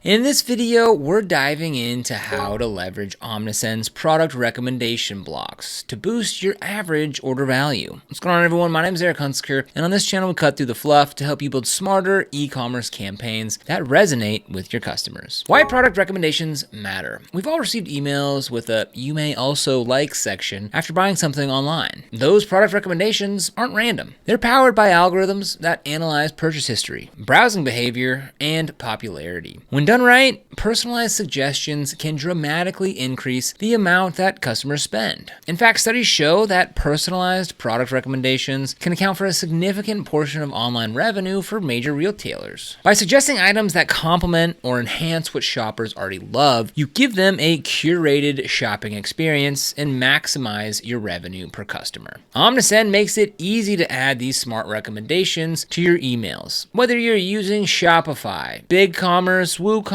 In this video, we're diving into how to leverage Omnisend's product recommendation blocks to boost your average order value. What's going on, everyone? My name is Eric Hunsker, and on this channel, we cut through the fluff to help you build smarter e-commerce campaigns that resonate with your customers. Why product recommendations matter. We've all received emails with a "you may also like" section after buying something online. Those product recommendations aren't random. They're powered by algorithms that analyze purchase history, browsing behavior, and popularity. When done right, personalized suggestions can dramatically increase the amount that customers spend. In fact, studies show that personalized product recommendations can account for a significant portion of online revenue for major retailers. By suggesting items that complement or enhance what shoppers already love, you give them a curated shopping experience and maximize your revenue per customer. Omnisend makes it easy to add these smart recommendations to your emails. Whether you're using Shopify, BigCommerce, WooCommerce,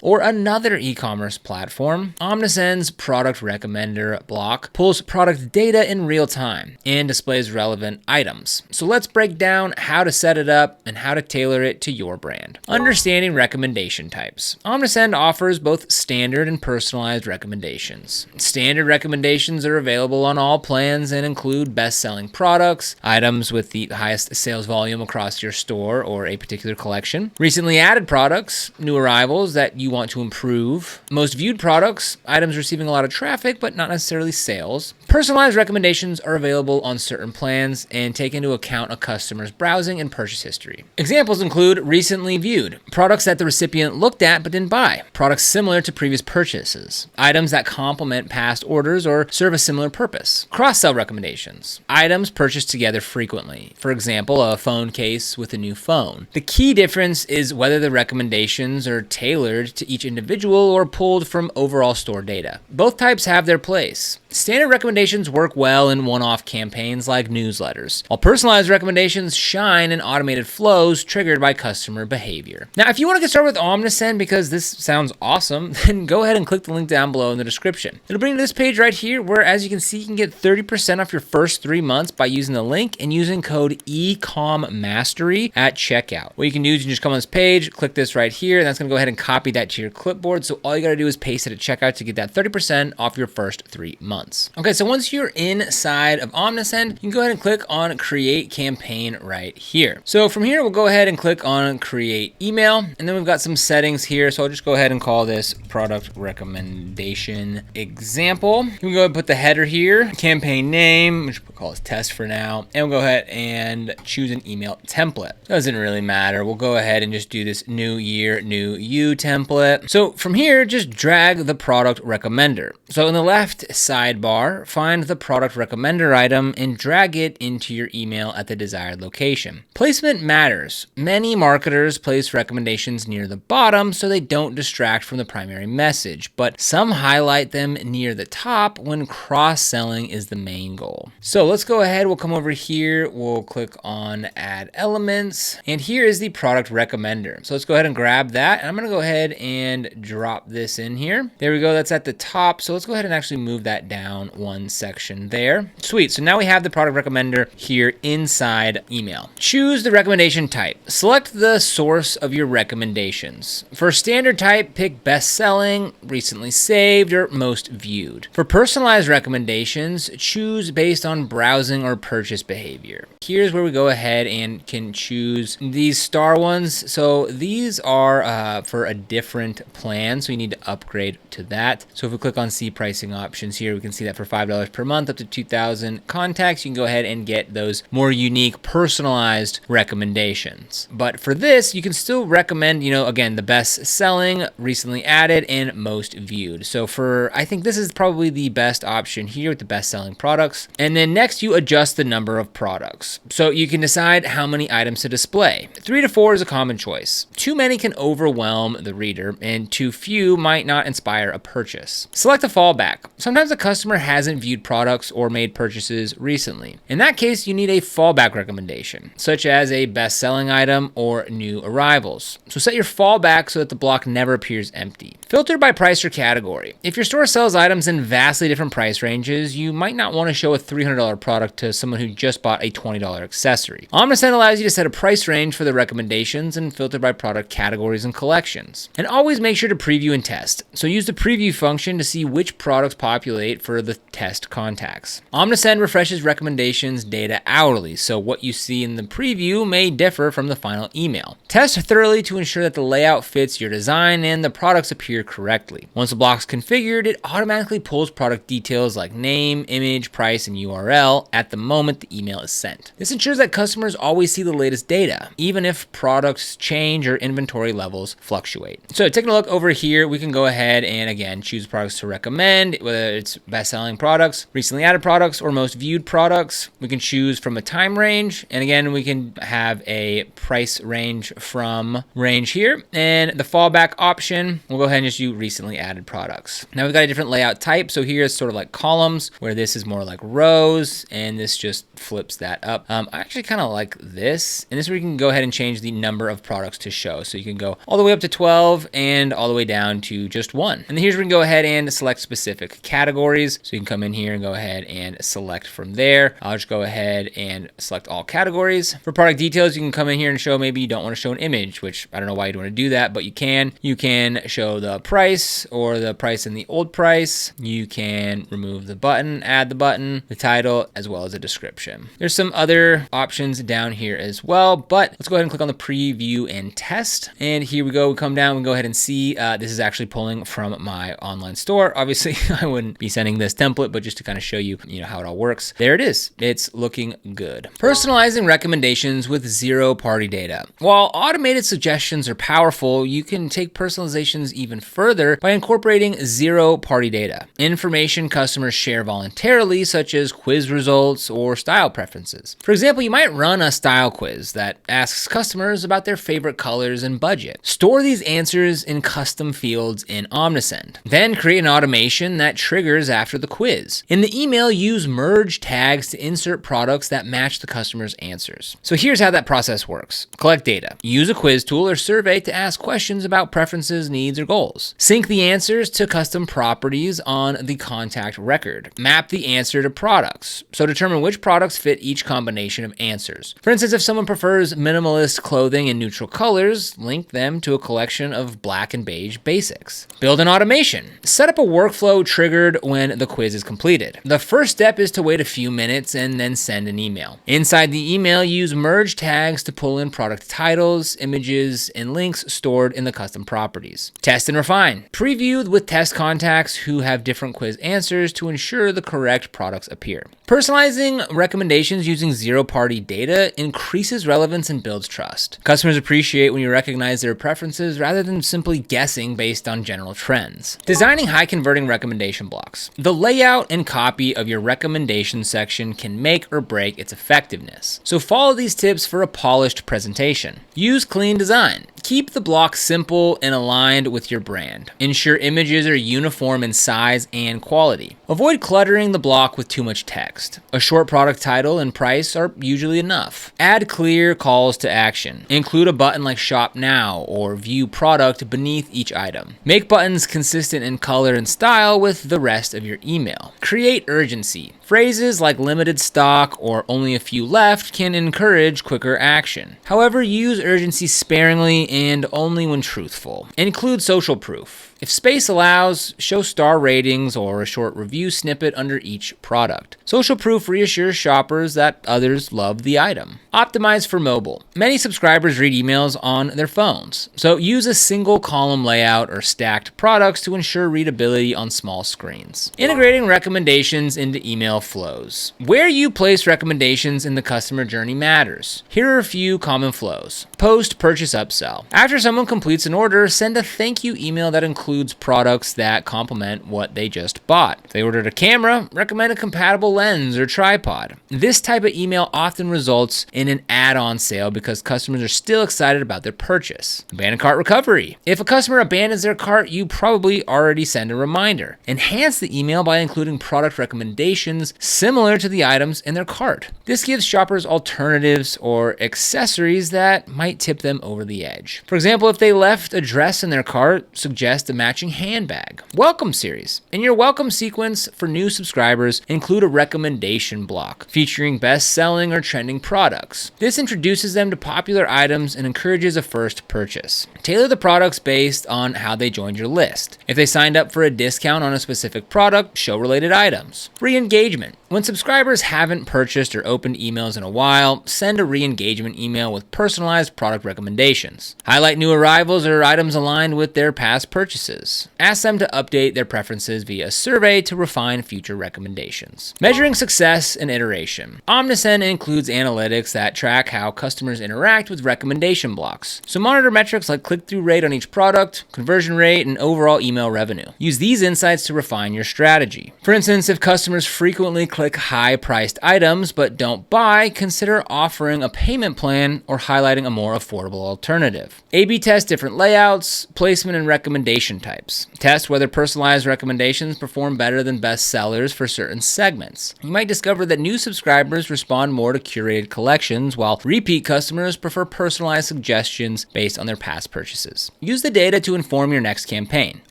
or another e-commerce platform, Omnisend's product recommender block pulls product data in real time and displays relevant items. So let's break down how to set it up and how to tailor it to your brand. Understanding recommendation types. Omnisend offers both standard and personalized recommendations. Standard recommendations are available on all plans and include best-selling products, items with the highest sales volume across your store or a particular collection, recently added products, new arrivals that you want to improve, most viewed products, items receiving a lot of traffic but not necessarily sales. Personalized recommendations are available on certain plans and take into account a customer's browsing and purchase history. Examples include recently viewed, products that the recipient looked at but didn't buy, products similar to previous purchases, items that complement past orders or serve a similar purpose. Cross-sell recommendations, items purchased together frequently, for example, a phone case with a new phone. The key difference is whether the recommendations are tailored to each individual or pulled from overall store data. Both types have their place. Standard recommendations work well in one-off campaigns like newsletters, while personalized recommendations shine in automated flows triggered by customer behavior. Now, if you want to get started with Omnisend because this sounds awesome, then go ahead and click the link down below in the description. It'll bring you to this page right here where, as you can see, you can get 30% off your first 3 months by using the link and using code ECOMMASTERY at checkout. What you can do is you can just come on this page, click this right here, and that's going to go ahead and copy that to your clipboard. So all you got to do is paste it at checkout to get that 30% off your first 3 months. Okay, so once you're inside of Omnisend, you can go ahead and click on Create Campaign right here. So from here, we'll go ahead and click on Create Email, and then we've got some settings here. So I'll just go ahead and call this Product Recommendation Example. You can go ahead and put the header here, campaign name, which we'll call it Test for now, and we'll go ahead and choose an email template. Doesn't really matter. We'll go ahead and just do this New Year, New You template. So from here, just drag the product recommender. So in the left sidebar, find the product recommender item and drag it into your email at the desired location. Placement matters. Many marketers place recommendations near the bottom so they don't distract from the primary message, but some highlight them near the top when cross-selling is the main goal. So let's go ahead, we'll come over here, we'll click on Add Elements, and here is the product recommender. So let's go ahead and grab that, and I'm gonna go ahead and drop this in here. There we go, that's at the top. So let's go ahead and actually move that down one section there. Sweet, so now we have the product recommender here inside email. Choose the recommendation type. Select the source of your recommendations. For standard type, pick best selling, recently saved, or most viewed. For personalized recommendations, choose based on browsing or purchase behavior. Here's where we go ahead and can choose these star ones. So these are for a different plan, so you need to upgrade to that. So if we click on see pricing options here, we can see that for $5 per month, up to 2,000 contacts, you can go ahead and get those more unique, personalized recommendations. But for this, you can still recommend, again, the best selling, recently added, and most viewed. So I think this is probably the best option here with the best selling products. And then next, you adjust the number of products. So you can decide how many items to display. 3 to 4 is a common choice. Too many can overwhelm the reader, and too few might not inspire a purchase. Select a fallback. Sometimes a customer hasn't viewed products or made purchases recently. In that case, you need a fallback recommendation, such as a best-selling item or new arrivals. So set your fallback so that the block never appears empty. Filter by price or category. If your store sells items in vastly different price ranges, you might not want to show a $300 product to someone who just bought a $20 accessory. Omnisend allows you to set a price range for the recommendations and filter by product categories and collections. And always make sure to preview and test. So use the preview function to see which products populate for the test contacts. Omnisend refreshes recommendations data hourly, so what you see in the preview may differ from the final email. Test thoroughly to ensure that the layout fits your design and the products appear correctly. Once the block's configured, it automatically pulls product details like name, image, price, and URL at the moment the email is sent. This ensures that customers always see the latest data, even if products change or inventory levels fluctuate. So taking a look over here, we can go ahead and again choose products to recommend, whether it's best-selling products, recently added products, or most viewed products. We can choose from a time range, and again we can have a price range from range here, and the fallback option, we'll go ahead and just use recently added products. Now we've got a different layout type, so here it's sort of like columns, where this is more like rows, and this just flips that up. I actually kind of like this, and this is where you can go ahead and change the number of products to show. So you can go all the way up to 12 and all the way down to just 1. And then here's where we can go ahead and select specific categories. So you can come in here and go ahead and select from there. I'll just go ahead and select all categories. For product details, you can come in here and show, maybe you don't want to show an image, which I don't know why you'd want to do that, but you can. You can show the price or the price and the old price. You can remove the button, add the button, the title, as well as a description. There's some other options down here as well, but let's go ahead and click on the preview and test. And here we go, we come down, we go ahead and see, this is actually pulling from my online store. Obviously, I wouldn't be sending this template, but just to kind of show you, how it all works. There it is. It's looking good. Personalizing recommendations with zero-party data. While automated suggestions are powerful, you can take personalizations even further by incorporating zero-party data. Information customers share voluntarily, such as quiz results or style preferences. For example, you might run a style quiz that asks customers about their favorite colors and budget. Store these answers in custom fields in Omnisend. Then create an automation that triggers after the quiz. In the email, use merge tags to insert products that match the customer's answers. So here's how that process works. Collect data. Use a quiz tool or survey to ask questions about preferences, needs, or goals. Sync the answers to custom properties on the contact record. Map the answer to products. So determine which products fit each combination of answers. For instance, if someone prefers minimalist clothing in neutral colors, link them to a collection of black and beige basics. Build an automation. Set up a workflow triggered when the quiz is completed. The first step is to wait a few minutes and then send an email. Inside the email, use merge tags to pull in product titles, images, and links stored in the custom properties. Test and refine. Preview with test contacts who have different quiz answers to ensure the correct products appear. Personalizing recommendations using zero-party data increases relevance and builds trust. Customers appreciate when you recognize their preferences rather than simply guessing based on general trends. Designing high-converting recommendation blocks. The layout and copy of your recommendation section can make or break its effectiveness. So follow these tips for a polished presentation. Use clean design. Keep the block simple and aligned with your brand. Ensure images are uniform in size and quality. Avoid cluttering the block with too much text. A short product title and price are usually enough. Add clear calls to action. Include a button like Shop Now or View Product beneath each item. Make buttons consistent in color and style with the rest of your email. Create urgency. Phrases like limited stock or only a few left can encourage quicker action. However, use urgency sparingly and only when truthful. Include social proof. If space allows, show star ratings or a short review snippet under each product. Social proof reassures shoppers that others love the item. Optimize for mobile. Many subscribers read emails on their phones, so use a single column layout or stacked products to ensure readability on small screens. Integrating recommendations into email flows. Where you place recommendations in the customer journey matters. Here are a few common flows. Post, purchase, upsell. After someone completes an order, send a thank you email that includes products that complement what they just bought. If they ordered a camera, recommend a compatible lens or tripod. This type of email often results in an add-on sale because customers are still excited about their purchase. Abandoned cart recovery. If a customer abandons their cart, you probably already send a reminder. Enhance the email by including product recommendations similar to the items in their cart. This gives shoppers alternatives or accessories that might tip them over the edge. For example, if they left a dress in their cart, suggest a matching handbag. Welcome series. In your welcome sequence for new subscribers, include a recommendation block featuring best-selling or trending products. This introduces them to popular items and encourages a first purchase. Tailor the products based on how they joined your list. If they signed up for a discount on a specific product, show related items. Re-engagement. When subscribers haven't purchased or opened emails in a while, send a re-engagement email with personalized product recommendations. Highlight new arrivals or items aligned with their past purchases. Ask them to update their preferences via a survey to refine future recommendations. Measuring success and iteration. Omnisend includes analytics that track how customers interact with recommendation blocks. So monitor metrics like click-through rate on each product, conversion rate, and overall email revenue. Use these insights to refine your strategy. For instance, if customers frequently click high-priced items but don't buy, consider offering a payment plan or highlighting a more affordable alternative. A/B test different layouts, placement, and recommendation types. Test whether personalized recommendations perform better than best sellers for certain segments. You might discover that new subscribers respond more to curated collections, while repeat customers prefer personalized suggestions based on their past purchases. Use the data to inform your next campaign.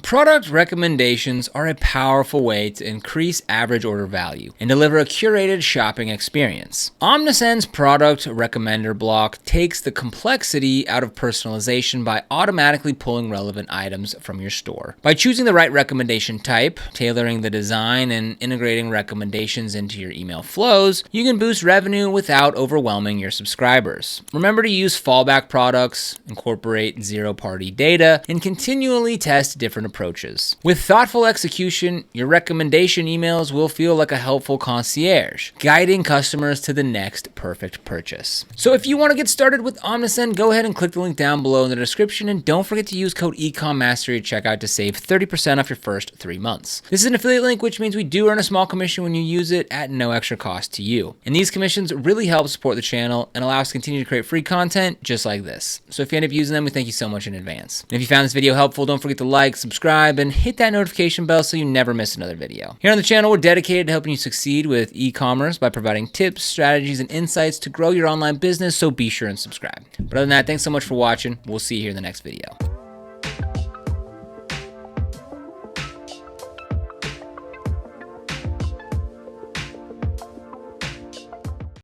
Product recommendations are a powerful way to increase average order value and deliver a curated shopping experience. Omnisend's product recommender block takes the complexity out of personalization by automatically pulling relevant items from your store. By choosing the right recommendation type, tailoring the design, and integrating recommendations into your email flows, you can boost revenue without overwhelming your subscribers. Remember to use fallback products, incorporate zero-party data, and continually test different approaches. With thoughtful execution, your recommendation emails will feel like a helpful concierge, guiding customers to the next perfect purchase. So if you want to get started with Omnisend, go ahead and click the link down below in the description, and don't forget to use code ECOMMASTERY at checkout to save 30% off your first 3 months. This is an affiliate link, which means we do earn a small commission when you use it at no extra cost to you. And these commissions really help support the channel and allow us to continue to create free content just like this. So if you end up using them, we thank you so much in advance. And if you found this video helpful, don't forget to like, subscribe, and hit that notification bell so you never miss another video. Here on the channel, we're dedicated to helping you succeed with e-commerce by providing tips, strategies, and insights to grow your online business, so be sure and subscribe. But other than that, thanks so much for watching. We'll see you here in the next video.